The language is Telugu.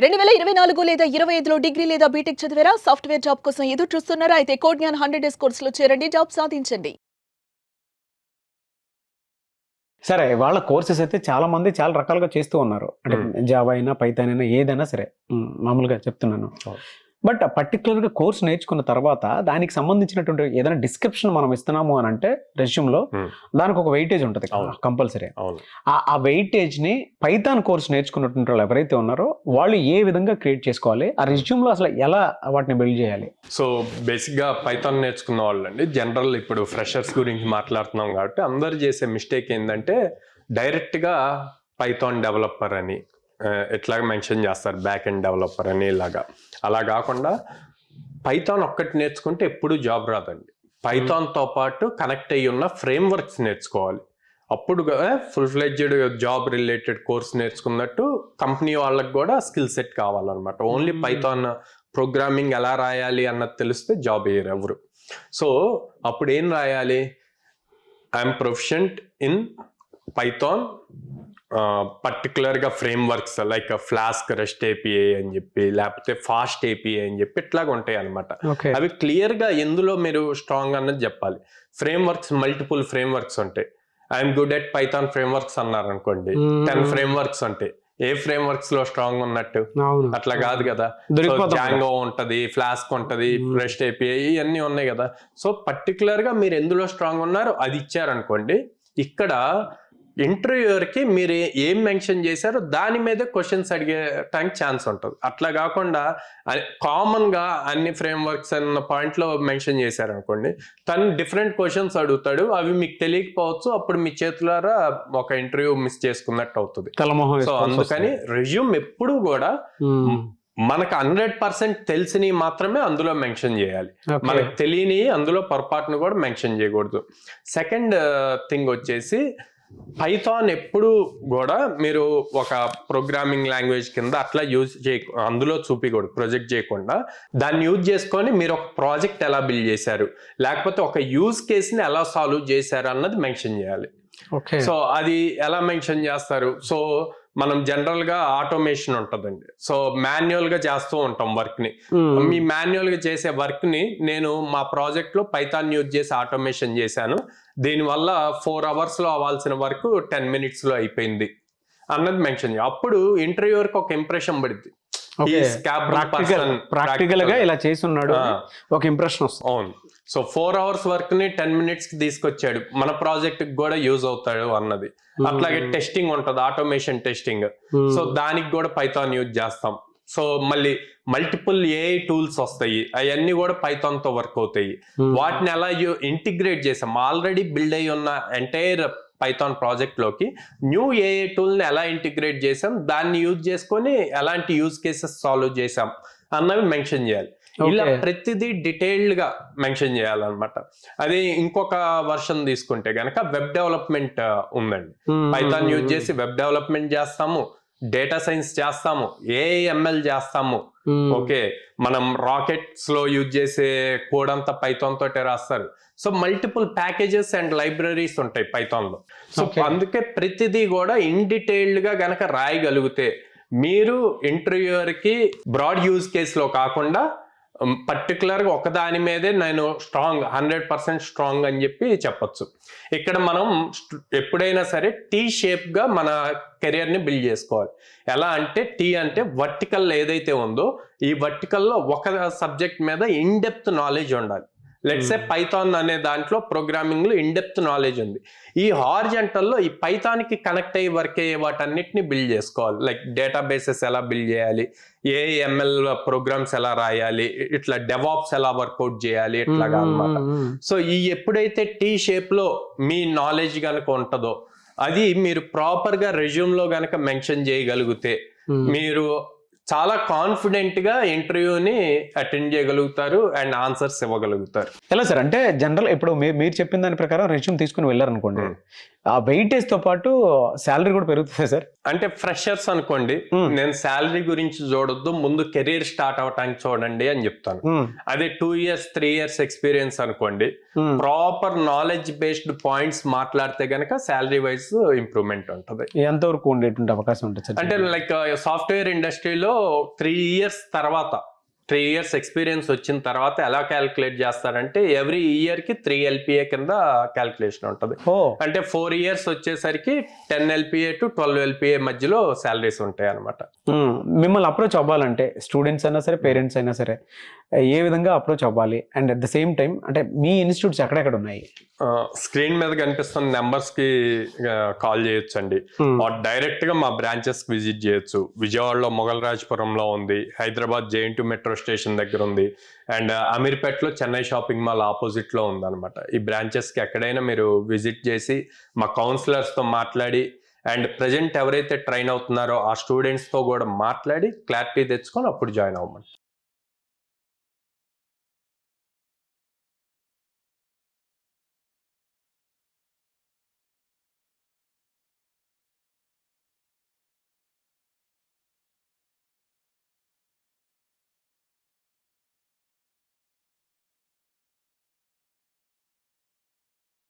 2024 లేదా 25లో డిగ్రీ లేదా బీటెక్ చదివారా? సాఫ్ట్‌వేర్ జాబ్ కోసం ఎదురు చూస్తున్నారా? అయితే కోడ్ జ్ఞాన్ 100 డేస్ కోర్సులో చేరండి, జాబ్ సాధించండి. సరే వాళ్ళ కోర్సెస్ అయితే చాలా మంది చాలా రకాలుగా చేస్తూ ఉన్నారు. అంటే జావా అయినా పైథాన్ అయినా ఏదైనా సరే మామూలుగా చెప్తున్నాను. బట్ పర్టికులర్గా కోర్స్ నేర్చుకున్న తర్వాత దానికి సంబంధించినటువంటి ఏదైనా డిస్క్రిప్షన్ మనం ఇస్తున్నాము అని అంటే రెజ్యూమ్లో దానికి ఒక వెయిటేజ్ ఉంటుంది కంపల్సరీ. ఆ వెయిటేజ్ ని పైథాన్ కోర్స్ నేర్చుకున్నటువంటి వాళ్ళు ఎవరైతే ఉన్నారో వాళ్ళు ఏ విధంగా క్రియేట్ చేసుకోవాలి, ఆ రెజ్యూమ్లో అసలు ఎలా వాటిని బిల్డ్ చేయాలి? సో బేసిక్గా పైథాన్ నేర్చుకున్న వాళ్ళు అండి, జనరల్ ఇప్పుడు ఫ్రెషర్స్ గురించి మాట్లాడుతున్నాం కాబట్టి అందరు చేసే మిస్టేక్ ఏంటంటే డైరెక్ట్గా పైథాన్ డెవలపర్ అని ఎట్లాగా మెన్షన్ చేస్తారు, బ్యాక్ ఎండ్ డెవలపర్ అని ఇలాగా. అలా కాకుండా పైథాన్ ఒక్కటి నేర్చుకుంటే ఎప్పుడు జాబ్ రాదండి. పైథాన్తో పాటు కనెక్ట్ అయ్యి ఉన్న ఫ్రేమ్ వర్క్స్ నేర్చుకోవాలి. అప్పుడు full fledged job related course నేర్చుకున్నట్టు కంపెనీ వాళ్ళకి కూడా స్కిల్ సెట్ కావాలన్నమాట. ఓన్లీ పైథాన్ ప్రోగ్రామింగ్ ఎలా రాయాలి అన్నది తెలిస్తే జాబ్ వేయరు ఎవరు. సో అప్పుడు ఏం రాయాలి? ఐఎమ్ ప్రొఫిషియంట్ ఇన్ పైథాన్, పర్టికులర్గా frame works like flask, rest API అని చెప్పి, లేకపోతే ఫాస్ట్ ఏపీఐ అని చెప్పి ఇట్లాగా ఉంటాయి అనమాట. అవి క్లియర్గా ఎందులో మీరు స్ట్రాంగ్ అన్నది చెప్పాలి. Frameworks multiple frameworks ఉంటాయి. I'm good at Python frameworks అన్నారు అనుకోండి, 10 ఫ్రేమ్ వర్క్స్ ఉంటాయి. ఏ ఫ్రేమ్ వర్క్స్ లో స్ట్రాంగ్ ఉన్నట్టు? అట్లా కాదు కదా. జాంగో ఉంటది, ఫ్లాస్క్ ఉంటది, రెస్ట్ ఏపీఐ ఇవన్నీ ఉన్నాయి కదా. సో పర్టికులర్ గా మీరు ఎందులో స్ట్రాంగ్ ఉన్నారో అది ఇచ్చారనుకోండి, ఇక్కడ ఇంటర్వ్యూయర్కి మీరు ఏం మెన్షన్ చేశారో దాని మీదే క్వశ్చన్స్ అడిగేటానికి ఛాన్స్ ఉంటుంది. అట్లా కాకుండా కామన్గా అన్ని ఫ్రేమ్ వర్క్స్ అన్న పాయింట్లో మెన్షన్ చేశారనుకోండి, తను డిఫరెంట్ క్వశ్చన్స్ అడుగుతాడు, అవి మీకు తెలియకపోవచ్చు. అప్పుడు మీ చేతులారా ఒక ఇంటర్వ్యూ మిస్ చేసుకున్నట్టు అవుతుంది. సో అందుకని రెజ్యూమ్ ఎప్పుడు కూడా మనకు 100% తెలిసినవి మాత్రమే అందులో మెన్షన్ చేయాలి. మనకు తెలియని అందులో పొరపాటును కూడా మెన్షన్ చేయకూడదు. సెకండ్ థింగ్ వచ్చేసి పైథాన్ ఎప్పుడు కూడా మీరు ఒక ప్రోగ్రామింగ్ లాంగ్వేజ్ కింద అట్లా యూజ్ అందులో చూపించకూడదు, ప్రొజెక్ట్ చేయకుండా దాన్ని యూజ్ చేసుకొని మీరు ఒక ప్రాజెక్ట్ ఎలా బిల్డ్ చేశారు, లేకపోతే ఒక యూజ్ కేసుని ఎలా సాల్వ్ చేశారు అన్నది మెన్షన్ చేయాలి. సో అది ఎలా మెన్షన్ చేస్తారు? సో మనం జనరల్ గా ఆటోమేషన్ ఉంటుందండి. సో మాన్యువల్ గా చేస్తూ ఉంటాం వర్క్ ని. మీ మాన్యువల్ గా చేసే వర్క్ ని నేను మా ప్రాజెక్ట్ లో పైథాన్ యూజ్ చేసి ఆటోమేషన్ చేశాను, దీనివల్ల 4 hours లో అవ్వాల్సిన వర్క్ 10 minutes లో అయిపోయింది అన్నది మెన్షన్ చేయాలి. అప్పుడు ఇంటర్వ్యూవర్కి ఒక ఇంప్రెషన్ పడుద్ది, ప్రాక్టికల్ గా ఇలా చేసి ఉన్నాడు, ఒక ఇంప్రెషన్ వస్తుంది. అవును. సో 4 hours వర్క్ ని 10 minutes కి తీసుకొచ్చాడు, మన ప్రాజెక్ట్ కూడా యూజ్ అవుతాడు అన్నది. అట్లాగే టెస్టింగ్ ఉంటుంది, ఆటోమేషన్ టెస్టింగ్. సో దానికి కూడా పైథాన్ యూజ్ చేస్తాం. సో మళ్ళీ మల్టిపుల్ ఏఐ టూల్స్ వస్తాయి, అవన్నీ కూడా పైథాన్ తో వర్క్ అవుతాయి. వాటిని ఎలా ఇంటిగ్రేట్ చేసాం, ఆల్రెడీ బిల్డ్ అయ్యి ఉన్న ఎంటైర్ పైథాన్ ప్రాజెక్ట్ లోకి న్యూ ఏఐ టూల్ ని ఎలా ఇంటిగ్రేట్ చేసాం, దాన్ని యూజ్ చేసుకొని ఎలాంటి యూజ్ కేసెస్ సాల్వ్ చేసాం అన్నవి మెన్షన్ చేయాలి. ఇలా ప్రతిదీ డీటెయిల్డ్ గా మెన్షన్ చేయాలన్నమాట. అది ఇంకొక వర్షన్ తీసుకుంటే గనక వెబ్ డెవలప్మెంట్ ఉందండి. పైథాన్ యూజ్ చేసి వెబ్ డెవలప్మెంట్ చేస్తాము, డేటా సైన్స్ చేస్తాము, ఏఐఎంఎల్ చేస్తాము. ఓకే, మనం రాకెట్స్ లో యూజ్ చేసే కోడ్ అంతా పైథాన్ తోటే రాస్తారు. So multiple packages and libraries ఉంటాయి పైథాన్ లో. సో అందుకే ప్రతిదీ కూడా ఇన్ డీటెయిల్డ్ గా గనక రాయగలిగితే మీరు ఇంటర్వ్యూయర్ కి బ్రాడ్ యూజ్ కేస్ లో కాకుండా పర్టికులర్ గా ఒక దాని మీదే నేను స్ట్రాంగ్ 100% స్ట్రాంగ్ అని చెప్పి చెప్పొచ్చు. ఇక్కడ మనం ఎప్పుడైనా సరే టీ షేప్ గా మన కెరియర్ ని బిల్డ్ చేసుకోవాలి. ఎలా అంటే టీ అంటే వర్టికల్ ఏదైతే ఉందో, ఈ వర్టికల్లో ఒక సబ్జెక్ట్ మీద ఇన్ డెప్త్ నాలెడ్జ్ ఉండాలి. లెట్స్ సే పైథాన్ అనే దాంట్లో ప్రోగ్రామింగ్ లో ఇన్ డెప్త్ నాలెడ్జ్ ఉంది. ఈ హారిజంటల్ లో ఈ పైథాన్ కి కనెక్ట్ అయ్యి వర్క్ అయ్యే వాటన్నిటిని బిల్డ్ చేసుకోవాలి. లైక్ డేటాబేసెస్ ఎలా బిల్డ్ చేయాలి, ఏఎంఎల్ ప్రోగ్రామ్స్ ఎలా రాయాలి, ఇట్లా డెవాప్స్ ఎలా వర్కౌట్ చేయాలి, ఇట్లాగా అన్నమాట. సో ఈ ఎప్పుడైతే టీ షేప్ లో మీ నాలెడ్జ్ కనుక ఉంటుందో, అది మీరు ప్రాపర్ గా రెజ్యూమ్ లో గనక మెన్షన్ చేయగలిగితే మీరు చాలా కాన్ఫిడెంట్ గా ఇంటర్వ్యూని అటెండ్ చేయగలుగుతారు అండ్ ఆన్సర్స్ ఇవ్వగలుగుతారు. ఎలా సార్ అంటే జనరల్ ఇప్పుడు మీరు చెప్పిన దాని ప్రకారం రెజ్యూమ్ తీసుకుని వెళ్ళారనుకోండి, ఆ వెయిటేజ్ తో పాటు శాలరీ కూడా పెరుగుతుంది సార్. అంటే ఫ్రెషర్స్ అనుకోండి, నేను శాలరీ గురించి చూడొద్దు, ముందు కెరీర్ స్టార్ట్ అవటానికి చూడండి అని చెప్తాను. అదే 2 years 3 years ఎక్స్పీరియన్స్ అనుకోండి, ప్రాపర్ నాలెడ్జ్ బేస్డ్ పాయింట్స్ మాట్లాడితే గనక శాలరీ వైజ్ ఇంప్రూవ్మెంట్ ఉంటుంది. ఎంతవరకు ఉండేటువంటి అవకాశం ఉంటుంది సార్? అంటే లైక్ సాఫ్ట్వేర్ ఇండస్ట్రీలో 3 years తర్వాత, 3 years ఎక్స్పీరియన్స్ వచ్చిన తర్వాత ఎలా క్యాలిక్యులేట్ చేస్తారంటే ఎవ్రీ ఇయర్ కి 3 LPA కింద క్యాలిక్యులేషన్ ఉంటుంది. అంటే 4 years వచ్చేసరికి 10 LPA టు 12 LPA మధ్యలో శాలరీస్ ఉంటాయి అనమాట. మిమ్మల్ని అప్రోచ్ అవ్వాలంటే స్టూడెంట్స్ అయినా సరే, పేరెంట్స్ అయినా సరే, ఏ విధంగా అప్రోచ్ అవ్వాలి? And at the same time అంటే మీ ఇన్స్టిట్యూట్స్ ఎక్కడెక్కడ ఉన్నాయి? స్క్రీన్ మీద కనిపిస్తున్న నెంబర్స్ కి కాల్ చేయొచ్చండి, డైరెక్ట్ గా మా బ్రాంచెస్ కి విజిట్ చేయొచ్చు. విజయవాడలో మొగల్రాజ్పురంలో ఉంది, హైదరాబాద్ JNT మెట్రో స్టేషన్ దగ్గర ఉంది, అండ్ అమీర్పేటలో చెన్నై షాపింగ్ మాల్ ఆపోజిట్ లో ఉంది అనమాట. ఈ బ్రాంచెస్ కి ఎక్కడైనా మీరు విజిట్ చేసి మా కౌన్సిలర్స్ తో మాట్లాడి, అండ్ ప్రజెంట్ ఎవరైతే ట్రైన్ అవుతున్నారో ఆ స్టూడెంట్స్ తో కూడా మాట్లాడి క్లారిటీ తెచ్చుకొని అప్పుడు జాయిన్ అవ్వమండి.